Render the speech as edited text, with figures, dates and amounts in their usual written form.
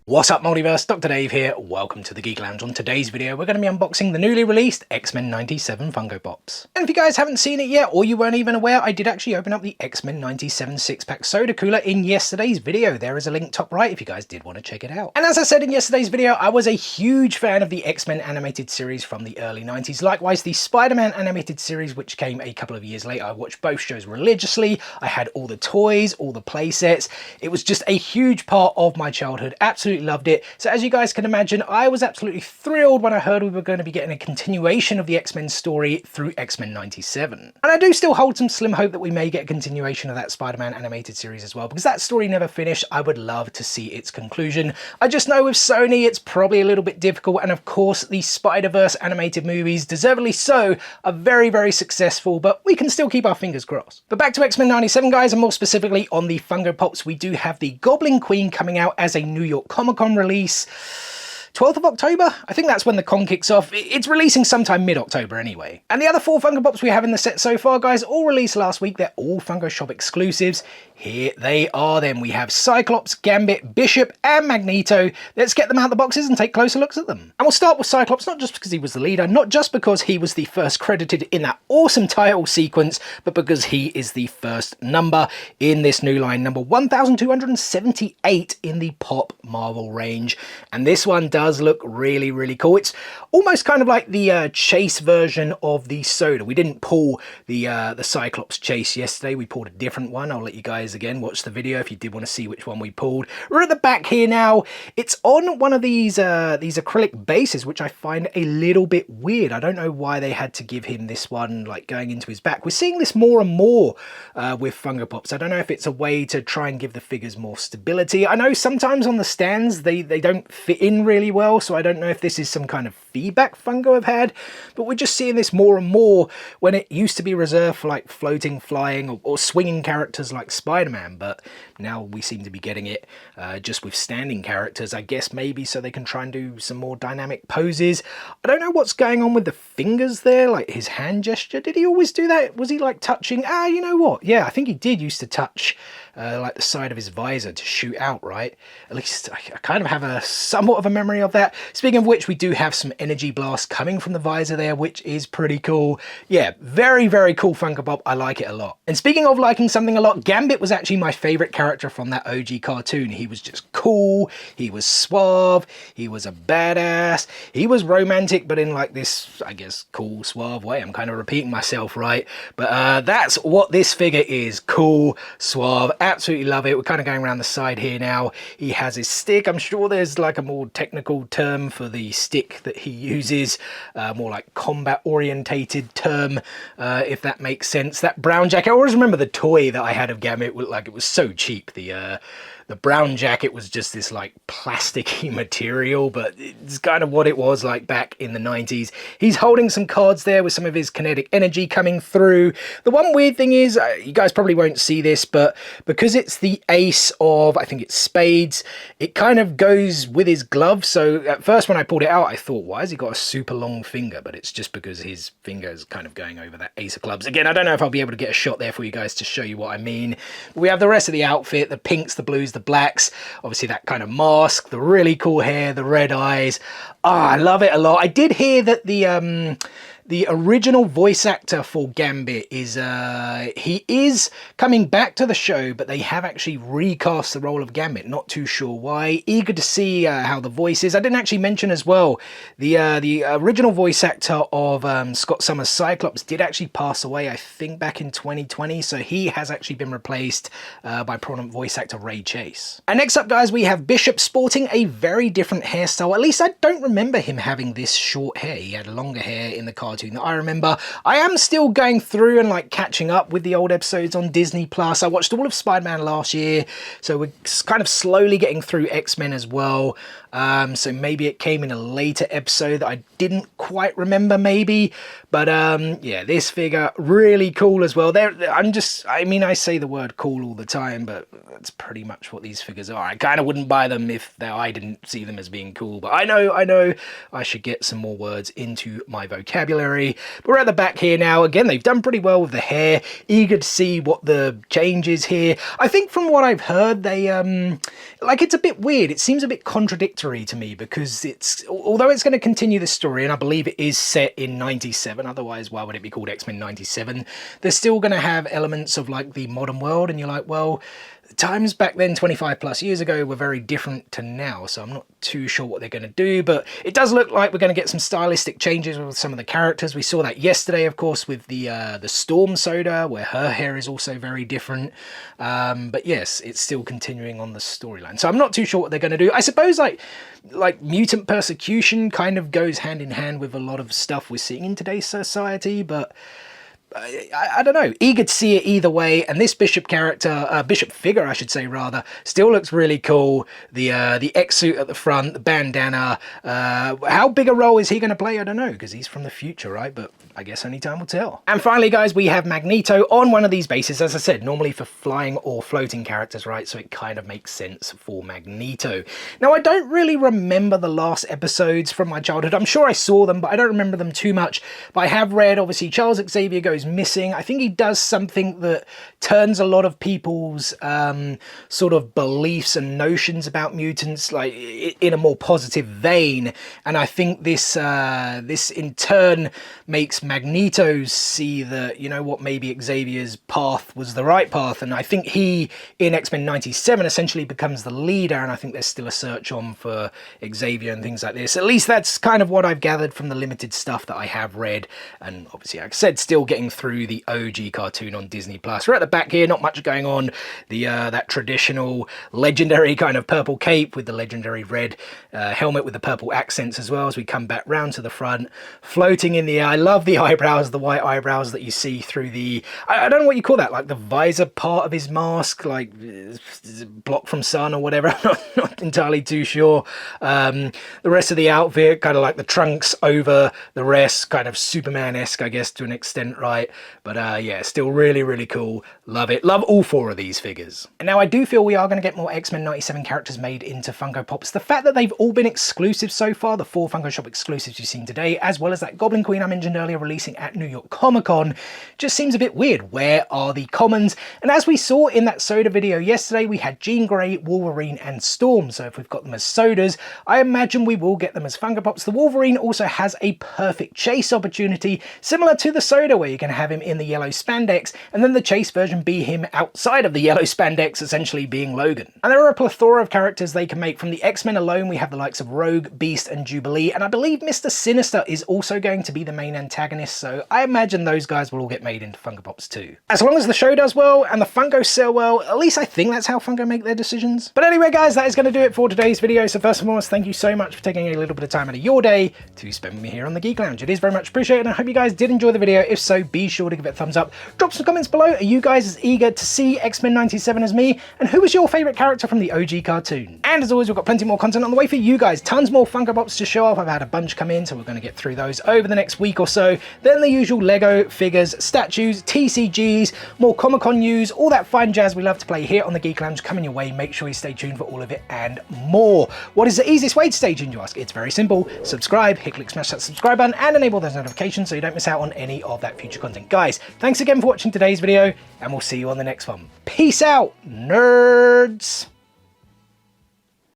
What's up Multiverse, Dr. Dave here, welcome to the Geek Lounge. On today's video we're going to be unboxing the newly released X-Men 97 Funko Pops. And if you guys haven't seen it yet, or you weren't even aware, I did actually open up the X-Men 97 6-pack soda cooler in yesterday's video. There is a link top right if you guys did want to check it out. And as I said in yesterday's video, I was a huge fan of the X-Men animated series from the early 90s. Likewise, the Spider-Man animated series, which came a couple of years later. I watched both shows religiously. I had all the toys, all the play sets. It was just a huge part of my childhood. Absolutely loved it. So as you guys can imagine, I was absolutely thrilled when I heard we were going to be getting a continuation of the X-Men story through X-Men 97. And I do still hold some slim hope that we may get a continuation of that Spider-Man animated series as well, because that story never finished. I would love to see its conclusion. I just know with Sony it's probably a little bit difficult, and of course the Spider-Verse animated movies, deservedly so, are very, very successful, but we can still keep our fingers crossed. But back to X-Men 97 guys, and more specifically on the Funko Pops, we do have the Goblin Queen coming out as a New York Comic Con release. 12th of October? I think that's when the con kicks off. It's releasing sometime mid-October anyway. And the other 4 Funko Pops we have in the set so far, guys, all released last week. They're all Funkoshop exclusives. Here they are then. We have Cyclops, Gambit, Bishop, and Magneto. Let's get them out of the boxes and take closer looks at them. And we'll start with Cyclops, not just because he was the leader, not just because he was the first credited in that awesome title sequence, but because he is the first number in this new line, number 1278 in the Pop Marvel range. And this one does look really, really cool. It's almost kind of like the chase version of the soda. We didn't pull the Cyclops chase yesterday. We pulled a different one. I'll let you guys again watch the video if you did want to see which one we pulled. We're at the back here now. It's on one of these acrylic bases, which I find a little bit weird. I don't know why they had to give him this one like going into his back. We're seeing this more and more with Funko Pops. I don't know if it's a way to try and give the figures more stability. I know sometimes on the stands they don't fit in really well, so I don't know if this is some kind of feedback Funko have had, but we're just seeing this more and more when it used to be reserved for like floating, flying, or swinging characters like Spider-Man, but now we seem to be getting it just with standing characters, I guess, maybe so they can try and do some more dynamic poses. I don't know what's going on with the fingers there, like his hand gesture. Did he always do that? Was he like touching? You know what? Yeah, I think he did used to touch like the side of his visor to shoot out, right? At least I kind of have a somewhat of a memory of that. Speaking of which, we do have some energy blast coming from the visor there, which is pretty cool. Yeah, very, very cool Funko Pop. I like it a lot. And speaking of liking something a lot, Gambit was actually my favorite character from that OG cartoon. He was just cool, he was suave, he was a badass, he was romantic, but in like this, I guess, cool, suave way. I'm kind of repeating myself, right? But that's what this figure is. Cool, suave, absolutely love it. We're kind of going around the side here now. He has his stick. I'm sure there's like a more technical term for the stick that he uses, more like combat orientated term, if that makes sense. That brown jacket, I always remember the toy that I had of Gambit, like it was so cheap. The brown jacket was just this like plasticky material, but it's kind of what it was like back in the 90s. He's holding some cards there with some of his kinetic energy coming through. The one weird thing is, you guys probably won't see this, but because it's the ace of, I think it's spades, it kind of goes with his glove. So at first when I pulled it out, I thought, why has he got a super long finger? But it's just because his finger is kind of going over that ace of clubs. Again, I don't know if I'll be able to get a shot there for you guys to show you what I mean. We have the rest of the outfit, the pinks, the blues, the blacks, obviously that kind of mask, the really cool hair, the red eyes. I love it a lot. I did hear that the original voice actor for Gambit is he is coming back to the show, but they have actually recast the role of Gambit. Not too sure why. Eager to see how the voice is. I didn't actually mention as well, the original voice actor of Scott Summers' Cyclops did actually pass away, I think back in 2020, so he has actually been replaced by prominent voice actor Ray Chase. And next up, guys, we have Bishop sporting a very different hairstyle. At least I don't remember him having this short hair. He had longer hair in the cartoon that I remember. I am still going through and like catching up with the old episodes on Disney Plus. I watched all of Spider-Man last year, so we're kind of slowly getting through X-Men as well. So maybe it came in a later episode that I didn't quite remember maybe, but yeah, this figure really cool as well. I mean, I say the word cool all the time, but that's pretty much what these figures are. I kind of wouldn't buy them if I didn't see them as being cool, but I know I should get some more words into my vocabulary. February. But we're at the back here now. Again, they've done pretty well with the hair. Eager to see what the change is here. I think from what I've heard, they, like, it's a bit weird. It seems a bit contradictory to me because although it's going to continue the story, and I believe it is set in 97, otherwise why would it be called X-Men 97? They're still going to have elements of like the modern world, and you're like, well, times back then 25 plus years ago were very different to now, so I'm not too sure what they're going to do, but it does look like we're going to get some stylistic changes with some of the characters. We saw that yesterday, of course, with the Storm Soda, where her hair is also very different, but yes, it's still continuing on the storyline, so I'm not too sure what they're going to do. I suppose like mutant persecution kind of goes hand in hand with a lot of stuff we're seeing in today's society, but I don't know, eager to see it either way. And this Bishop character, Bishop figure I should say rather, still looks really cool. The X-suit at the front, the bandana, how big a role is he going to play? I don't know, because he's from the future, right? But I guess only time will tell. And finally, guys, we have Magneto on one of these bases, as I said, normally for flying or floating characters, right? So it kind of makes sense for Magneto. Now, I don't really remember the last episodes from my childhood. I'm sure I saw them, but I don't remember them too much. But I have read, obviously, Charles Xavier goes missing. I think he does something that turns a lot of people's sort of beliefs and notions about mutants like in a more positive vein, and I think this in turn makes Magneto see that, you know what, maybe Xavier's path was the right path, and I think he in X-Men 97 essentially becomes the leader, and I think there's still a search on for Xavier and things like this. At least that's kind of what I've gathered from the limited stuff that I have read, and obviously like I said, still getting through the OG cartoon on Disney+. We're at the back here, not much going on. The that traditional legendary kind of purple cape with the legendary red helmet with the purple accents as well, as we come back round to the front, floating in the air. I love the eyebrows, the white eyebrows that you see through the, I don't know what you call that, like the visor part of his mask, like blocked from sun or whatever. I'm not entirely too sure. The rest of the outfit, kind of like the trunks over the rest, kind of Superman-esque, I guess, to an extent, right? But yeah, still really, really cool. Love it. Love all four of these figures. And now I do feel we are going to get more X-Men 97 characters made into Funko Pops. The fact that they've all been exclusive so far, the 4 Funkoshop exclusives you've seen today, as well as that Goblin Queen I mentioned earlier releasing at New York Comic Con, just seems a bit weird. Where are the commons? And as we saw in that soda video yesterday, we had Jean Grey, Wolverine and Storm. So if we've got them as sodas, I imagine we will get them as Funko Pops. The Wolverine also has a perfect chase opportunity, similar to the soda, where you can have him in the yellow spandex, and then the chase version be him outside of the yellow spandex, essentially being Logan. And there are a plethora of characters they can make. From the X-Men alone, we have the likes of Rogue, Beast and Jubilee, and I believe Mr. Sinister is also going to be the main antagonist, so I imagine those guys will all get made into Funko Pops too. As long as the show does well and the Funko sell well, at least I think that's how Funko make their decisions. But anyway, guys, that is going to do it for today's video. So first and foremost, thank you so much for taking a little bit of time out of your day to spend with me here on the Geek Lounge. It is very much appreciated, and I hope you guys did enjoy the video. If so, be sure to give it a thumbs up. Drop some comments below. Are you guys as eager to see X-Men 97 as me? And who was your favourite character from the OG cartoon? And as always, we've got plenty more content on the way for you guys. Tons more Funko Pops to show off. I've had a bunch come in, so we're going to get through those over the next week or so. Then the usual Lego figures, statues, TCGs, more Comic-Con news, all that fine jazz we love to play here on the Geek Lounge coming your way. Make sure you stay tuned for all of it and more. What is the easiest way to stay tuned, you ask? It's very simple. Subscribe, hit click, smash that subscribe button and enable those notifications so you don't miss out on any of that future content. Guys, thanks again for watching today's video, and we'll see you on the next one. Peace out, nerds!